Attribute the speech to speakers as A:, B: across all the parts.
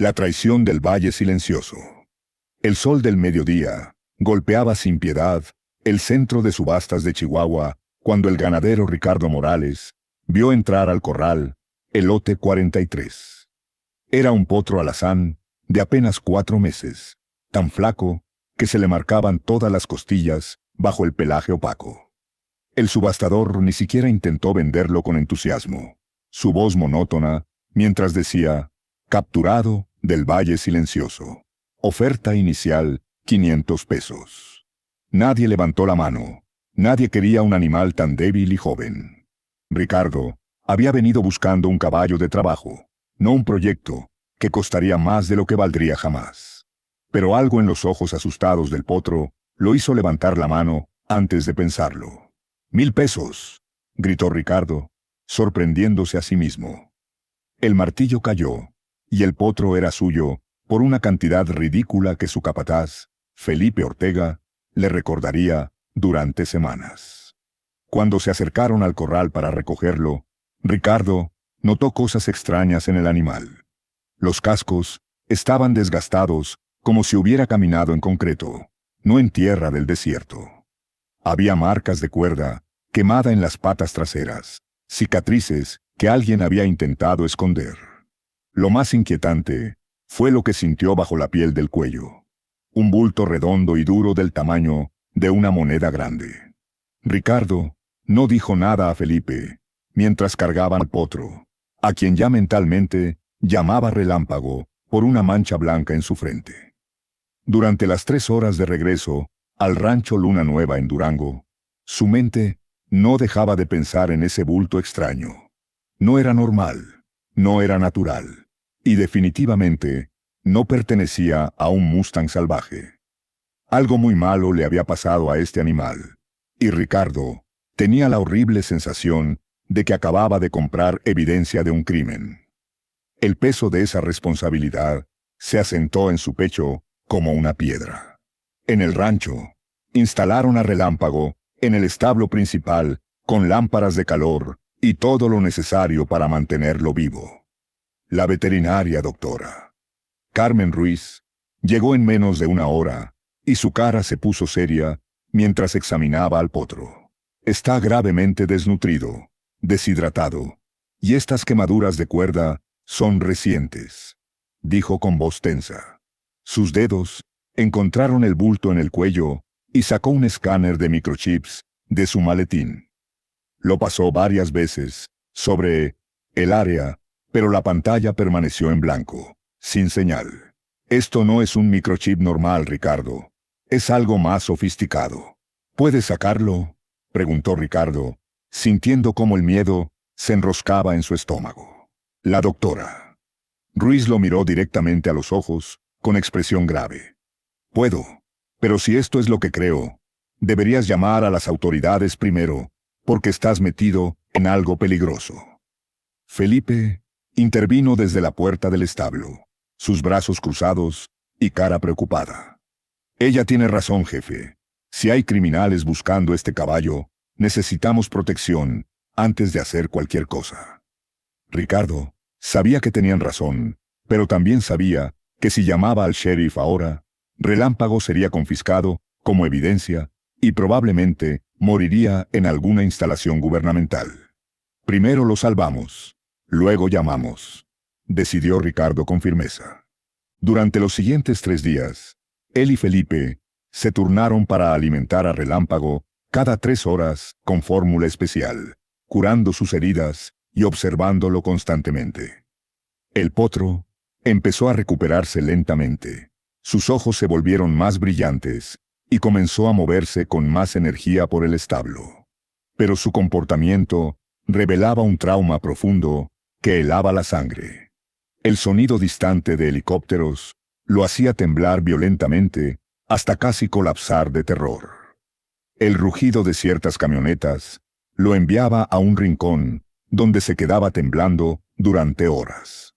A: La traición del Valle Silencioso. El sol del mediodía golpeaba sin piedad el centro de subastas de Chihuahua cuando el ganadero Ricardo Morales vio entrar al corral el lote 43. Era un potro alazán de apenas 4 meses, tan flaco que se le marcaban todas las costillas bajo el pelaje opaco. El subastador ni siquiera intentó venderlo con entusiasmo. Su voz monótona, mientras decía, capturado del Valle Silencioso. Oferta inicial, 500 pesos. Nadie levantó la mano. Nadie quería un animal tan débil y joven. Ricardo había venido buscando un caballo de trabajo, no un proyecto que costaría más de lo que valdría jamás. Pero algo en los ojos asustados del potro lo hizo levantar la mano antes de pensarlo. 1000 pesos, gritó Ricardo, sorprendiéndose a sí mismo. El martillo cayó, y el potro era suyo por una cantidad ridícula que su capataz, Felipe Ortega, le recordaría durante semanas. Cuando se acercaron al corral para recogerlo, Ricardo notó cosas extrañas en el animal. Los cascos estaban desgastados como si hubiera caminado en concreto, no en tierra del desierto. Había marcas de cuerda quemada en las patas traseras, cicatrices que alguien había intentado esconder. Lo más inquietante fue lo que sintió bajo la piel del cuello. Un bulto redondo y duro del tamaño de una moneda grande. Ricardo no dijo nada a Felipe mientras cargaban al potro, a quien ya mentalmente llamaba Relámpago por una mancha blanca en su frente. Durante las 3 horas de regreso al rancho Luna Nueva en Durango, su mente no dejaba de pensar en ese bulto extraño. No era normal, no era natural, y definitivamente no pertenecía a un Mustang salvaje. Algo muy malo le había pasado a este animal, y Ricardo tenía la horrible sensación de que acababa de comprar evidencia de un crimen. El peso de esa responsabilidad se asentó en su pecho como una piedra. En el rancho, instalaron a Relámpago en el establo principal con lámparas de calor y todo lo necesario para mantenerlo vivo. La veterinaria doctora Carmen Ruiz llegó en menos de 1 hora y su cara se puso seria mientras examinaba al potro. Está gravemente desnutrido, deshidratado, y estas quemaduras de cuerda son recientes, dijo con voz tensa. Sus dedos encontraron el bulto en el cuello y sacó un escáner de microchips de su maletín. Lo pasó varias veces sobre el área, pero la pantalla permaneció en blanco, sin señal. Esto no es un microchip normal, Ricardo. Es algo más sofisticado. ¿Puedes sacarlo?, preguntó Ricardo, sintiendo cómo el miedo se enroscaba en su estómago. La doctora Ruiz lo miró directamente a los ojos, con expresión grave. Puedo, pero si esto es lo que creo, deberías llamar a las autoridades primero, porque estás metido en algo peligroso. Felipe intervino desde la puerta del establo, sus brazos cruzados y cara preocupada. Ella tiene razón, jefe. Si hay criminales buscando este caballo, necesitamos protección antes de hacer cualquier cosa. Ricardo sabía que tenían razón, pero también sabía que si llamaba al sheriff ahora, Relámpago sería confiscado como evidencia y probablemente moriría en alguna instalación gubernamental. Primero lo salvamos, luego llamamos, decidió Ricardo con firmeza. Durante los siguientes 3 días, él y Felipe se turnaron para alimentar a Relámpago cada 3 horas con fórmula especial, curando sus heridas y observándolo constantemente. El potro empezó a recuperarse lentamente. Sus ojos se volvieron más brillantes y comenzó a moverse con más energía por el establo. Pero su comportamiento revelaba un trauma profundo que helaba la sangre. El sonido distante de helicópteros lo hacía temblar violentamente hasta casi colapsar de terror. El rugido de ciertas camionetas lo enviaba a un rincón donde se quedaba temblando durante horas.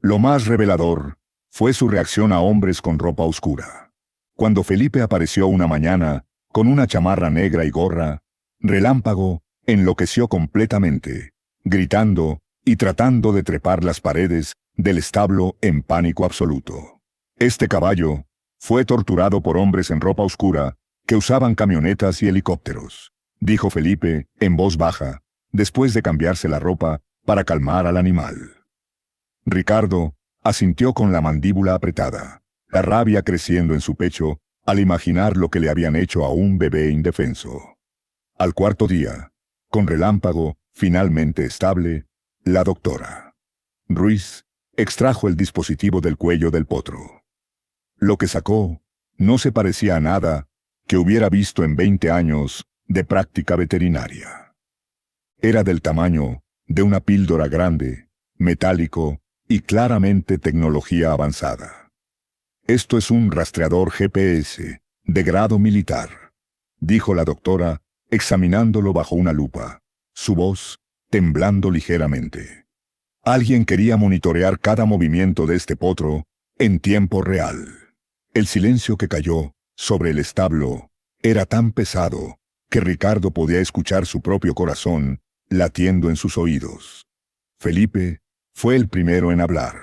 A: Lo más revelador fue su reacción a hombres con ropa oscura. Cuando Felipe apareció una mañana con una chamarra negra y gorra, Relámpago enloqueció completamente, gritando y tratando de trepar las paredes del establo en pánico absoluto. Este caballo fue torturado por hombres en ropa oscura que usaban camionetas y helicópteros, dijo Felipe, en voz baja, después de cambiarse la ropa para calmar al animal. Ricardo asintió con la mandíbula apretada, la rabia creciendo en su pecho al imaginar lo que le habían hecho a un bebé indefenso. Al cuarto día, con relámpago finalmente estable, la doctora Ruiz extrajo el dispositivo del cuello del potro. Lo que sacó no se parecía a nada que hubiera visto en 20 años de práctica veterinaria. Era del tamaño de una píldora grande, metálico y claramente tecnología avanzada. Esto es un rastreador GPS de grado militar, dijo la doctora, examinándolo bajo una lupa, su voz temblando ligeramente. Alguien quería monitorear cada movimiento de este potro en tiempo real. El silencio que cayó sobre el establo era tan pesado que Ricardo podía escuchar su propio corazón latiendo en sus oídos. Felipe fue el primero en hablar.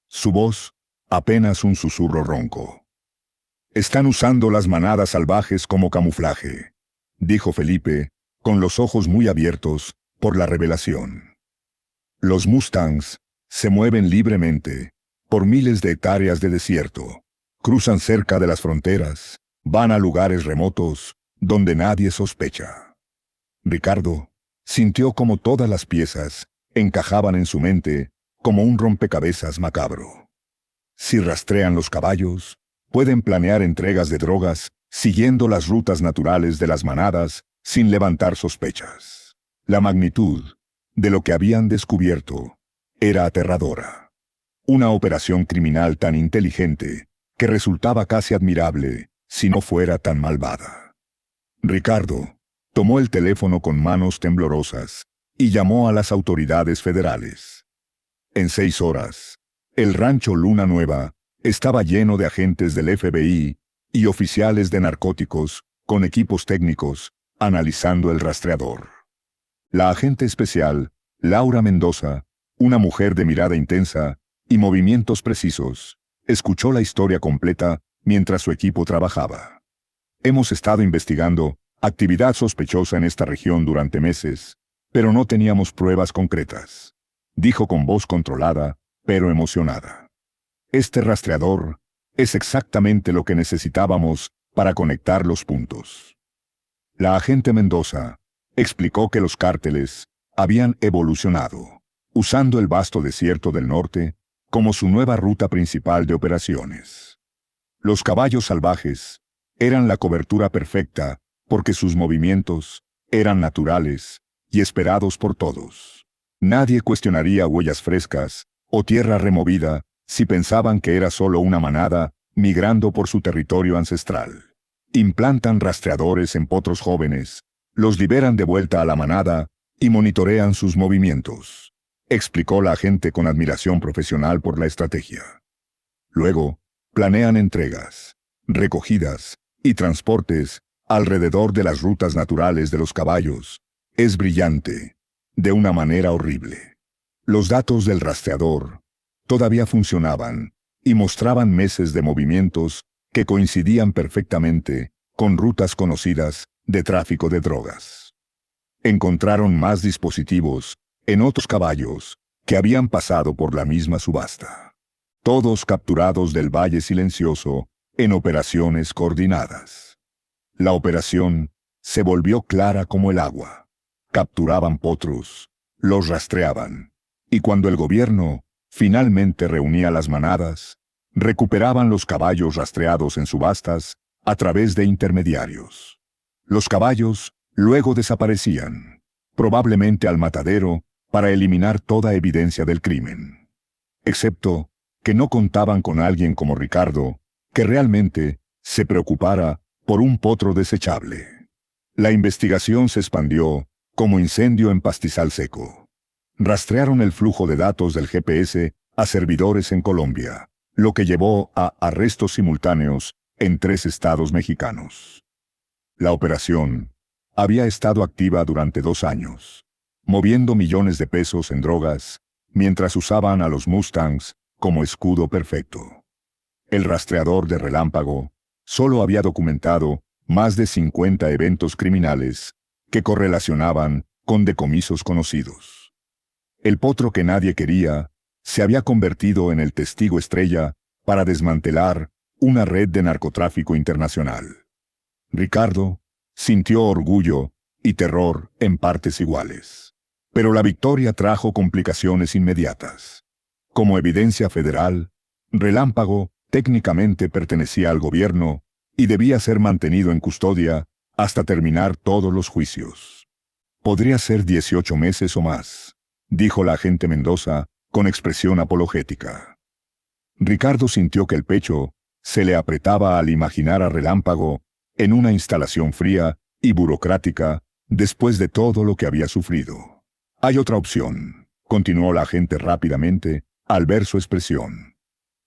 A: Su voz apenas un susurro ronco. «Están usando las manadas salvajes como camuflaje», dijo Felipe, con los ojos muy abiertos por la revelación. «Los Mustangs se mueven libremente por miles de hectáreas de desierto, cruzan cerca de las fronteras, van a lugares remotos donde nadie sospecha». Ricardo sintió como todas las piezas encajaban en su mente como un rompecabezas macabro. Si rastrean los caballos, pueden planear entregas de drogas siguiendo las rutas naturales de las manadas sin levantar sospechas. La magnitud de lo que habían descubierto era aterradora. Una operación criminal tan inteligente que resultaba casi admirable si no fuera tan malvada. Ricardo tomó el teléfono con manos temblorosas y llamó a las autoridades federales. En 6 horas, el rancho Luna Nueva estaba lleno de agentes del FBI y oficiales de narcóticos con equipos técnicos analizando el rastreador. La agente especial, Laura Mendoza, una mujer de mirada intensa y movimientos precisos, escuchó la historia completa mientras su equipo trabajaba. «Hemos estado investigando actividad sospechosa en esta región durante meses, pero no teníamos pruebas concretas», dijo con voz controlada, pero emocionada. «Este rastreador es exactamente lo que necesitábamos para conectar los puntos». La agente Mendoza explicó que los cárteles habían evolucionado, usando el vasto desierto del norte como su nueva ruta principal de operaciones. Los caballos salvajes eran la cobertura perfecta porque sus movimientos eran naturales y esperados por todos. Nadie cuestionaría huellas frescas o tierra removida si pensaban que era solo una manada migrando por su territorio ancestral. Implantan rastreadores en potros jóvenes, los liberan de vuelta a la manada y monitorean sus movimientos, explicó la agente con admiración profesional por la estrategia. Luego, planean entregas, recogidas y transportes alrededor de las rutas naturales de los caballos. Es brillante, de una manera horrible. Los datos del rastreador todavía funcionaban y mostraban meses de movimientos que coincidían perfectamente con rutas conocidas de tráfico de drogas. Encontraron más dispositivos en otros caballos que habían pasado por la misma subasta. Todos capturados del Valle Silencioso en operaciones coordinadas. La operación se volvió clara como el agua. Capturaban potros, los rastreaban, y cuando el gobierno finalmente reunía las manadas, recuperaban los caballos rastreados en subastas a través de intermediarios. Los caballos luego desaparecían, probablemente al matadero, para eliminar toda evidencia del crimen. Excepto que no contaban con alguien como Ricardo, que realmente se preocupara por un potro desechable. La investigación se expandió como incendio en pastizal seco. Rastrearon el flujo de datos del GPS a servidores en Colombia, lo que llevó a arrestos simultáneos en 3 estados mexicanos. La operación había estado activa durante 2 años, moviendo millones de pesos en drogas, mientras usaban a los Mustangs como escudo perfecto. El rastreador de Relámpago solo había documentado más de 50 eventos criminales que correlacionaban con decomisos conocidos. El potro que nadie quería se había convertido en el testigo estrella para desmantelar una red de narcotráfico internacional. Ricardo sintió orgullo y terror en partes iguales. Pero la victoria trajo complicaciones inmediatas. Como evidencia federal, Relámpago técnicamente pertenecía al gobierno y debía ser mantenido en custodia hasta terminar todos los juicios. Podría ser 18 meses o más, dijo la agente Mendoza con expresión apologética. Ricardo sintió que el pecho se le apretaba al imaginar a Relámpago en una instalación fría y burocrática después de todo lo que había sufrido. Hay otra opción, continuó la agente rápidamente al ver su expresión.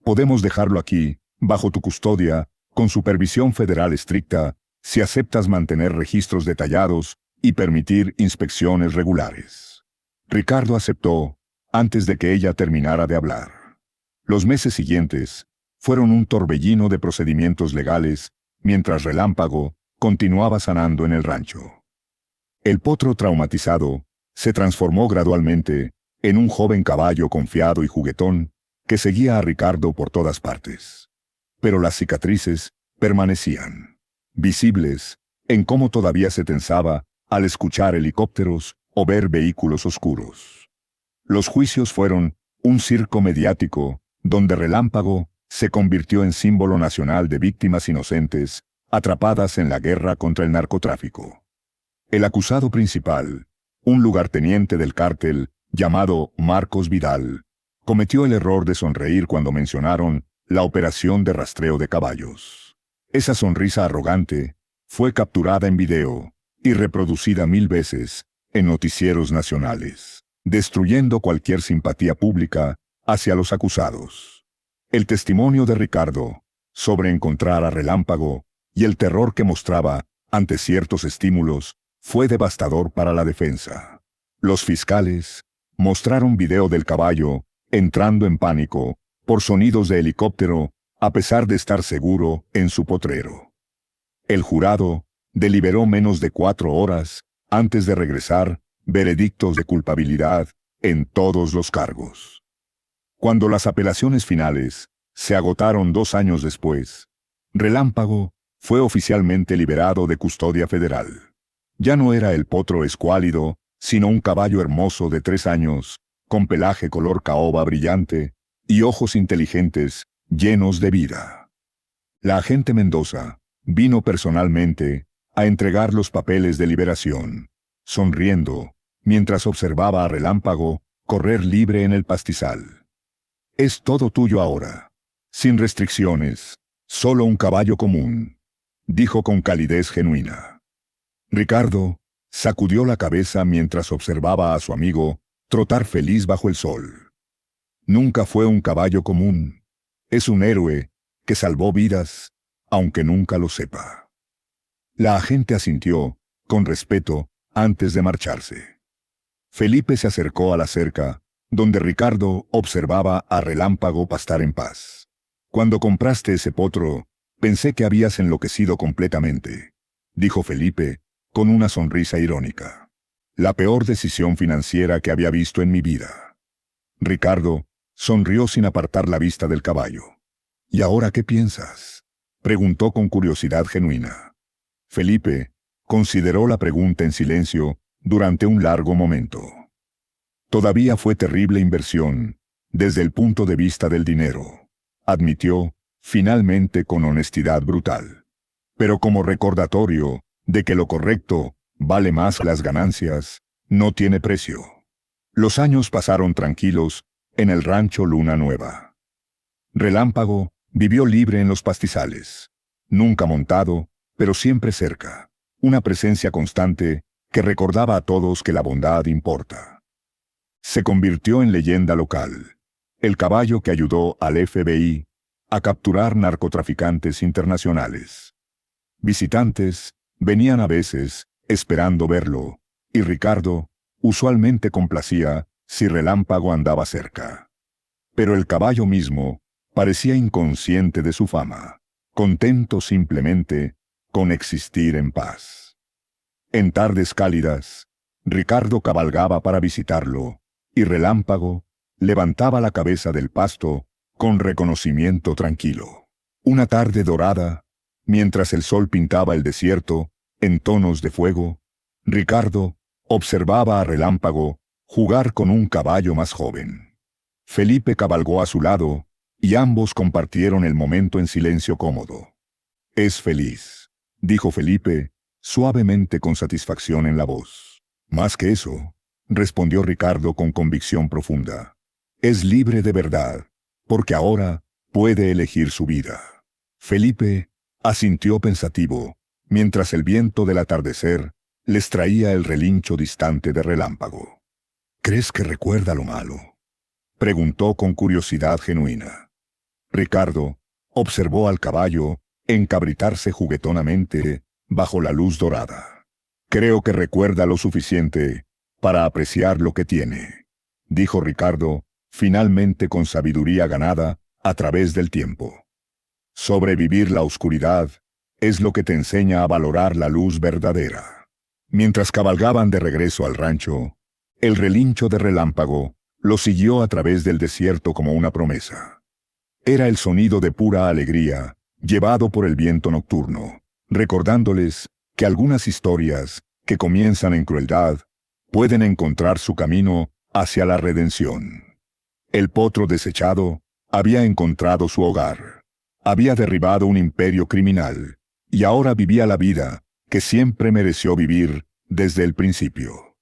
A: Podemos dejarlo aquí, bajo tu custodia, con supervisión federal estricta, si aceptas mantener registros detallados y permitir inspecciones regulares. Ricardo aceptó antes de que ella terminara de hablar. Los meses siguientes fueron un torbellino de procedimientos legales, mientras Relámpago continuaba sanando en el rancho. El potro traumatizado se transformó gradualmente en un joven caballo confiado y juguetón que seguía a Ricardo por todas partes. Pero las cicatrices permanecían, visibles en cómo todavía se tensaba al escuchar helicópteros o ver vehículos oscuros. Los juicios fueron un circo mediático donde Relámpago se convirtió en símbolo nacional de víctimas inocentes atrapadas en la guerra contra el narcotráfico. El acusado principal, un lugarteniente del cártel llamado Marcos Vidal, cometió el error de sonreír cuando mencionaron la operación de rastreo de caballos. Esa sonrisa arrogante fue capturada en video y reproducida 1000 veces en noticieros nacionales, destruyendo cualquier simpatía pública hacia los acusados. El testimonio de Ricardo sobre encontrar a Relámpago y el terror que mostraba ante ciertos estímulos fue devastador para la defensa. Los fiscales mostraron video del caballo entrando en pánico por sonidos de helicóptero a pesar de estar seguro en su potrero. El jurado deliberó menos de 4 horas antes de regresar veredictos de culpabilidad en todos los cargos. Cuando las apelaciones finales se agotaron 2 años después, Relámpago fue oficialmente liberado de custodia federal. Ya no era el potro escuálido, sino un caballo hermoso de 3 años, con pelaje color caoba brillante y ojos inteligentes, llenos de vida. La agente Mendoza vino personalmente a entregar los papeles de liberación, sonriendo, mientras observaba a Relámpago correr libre en el pastizal. Es todo tuyo ahora, sin restricciones, solo un caballo común, dijo con calidez genuina. Ricardo sacudió la cabeza mientras observaba a su amigo trotar feliz bajo el sol. Nunca fue un caballo común. Es un héroe que salvó vidas, aunque nunca lo sepa. La agente asintió, con respeto, antes de marcharse. Felipe se acercó a la cerca, donde Ricardo observaba a Relámpago pastar en paz. Cuando compraste ese potro, pensé que habías enloquecido completamente, dijo Felipe, con una sonrisa irónica. La peor decisión financiera que había visto en mi vida. Ricardo sonrió sin apartar la vista del caballo. ¿Y ahora qué piensas?, preguntó con curiosidad genuina. Felipe consideró la pregunta en silencio durante un largo momento. Todavía fue terrible inversión, desde el punto de vista del dinero, admitió, finalmente con honestidad brutal. Pero como recordatorio de que lo correcto vale más que las ganancias, no tiene precio. Los años pasaron tranquilos en el rancho Luna Nueva. Relámpago vivió libre en los pastizales, nunca montado, pero siempre cerca, una presencia constante que recordaba a todos que la bondad importa. Se convirtió en leyenda local, el caballo que ayudó al FBI a capturar narcotraficantes internacionales. Visitantes venían a veces esperando verlo, y Ricardo usualmente complacía si Relámpago andaba cerca. Pero el caballo mismo parecía inconsciente de su fama, contento simplemente con existir en paz. En tardes cálidas, Ricardo cabalgaba para visitarlo, y Relámpago levantaba la cabeza del pasto con reconocimiento tranquilo. Una tarde dorada, mientras el sol pintaba el desierto en tonos de fuego, Ricardo observaba a Relámpago jugar con un caballo más joven. Felipe cabalgó a su lado, y ambos compartieron el momento en silencio cómodo. «Es feliz», dijo Felipe, suavemente con satisfacción en la voz. «Más que eso», respondió Ricardo con convicción profunda. «Es libre de verdad, porque ahora puede elegir su vida». Felipe asintió pensativo, mientras el viento del atardecer les traía el relincho distante de Relámpago. «¿Crees que recuerda lo malo?», preguntó con curiosidad genuina. Ricardo observó al caballo encabritarse juguetonamente bajo la luz dorada. «Creo que recuerda lo suficiente para apreciar lo que tiene», dijo Ricardo, finalmente con sabiduría ganada a través del tiempo. «Sobrevivir la oscuridad es lo que te enseña a valorar la luz verdadera». Mientras cabalgaban de regreso al rancho, el relincho de Relámpago lo siguió a través del desierto como una promesa. Era el sonido de pura alegría, llevado por el viento nocturno, recordándoles que algunas historias que comienzan en crueldad pueden encontrar su camino hacia la redención. El potro desechado había encontrado su hogar, había derribado un imperio criminal, y ahora vivía la vida que siempre mereció vivir desde el principio.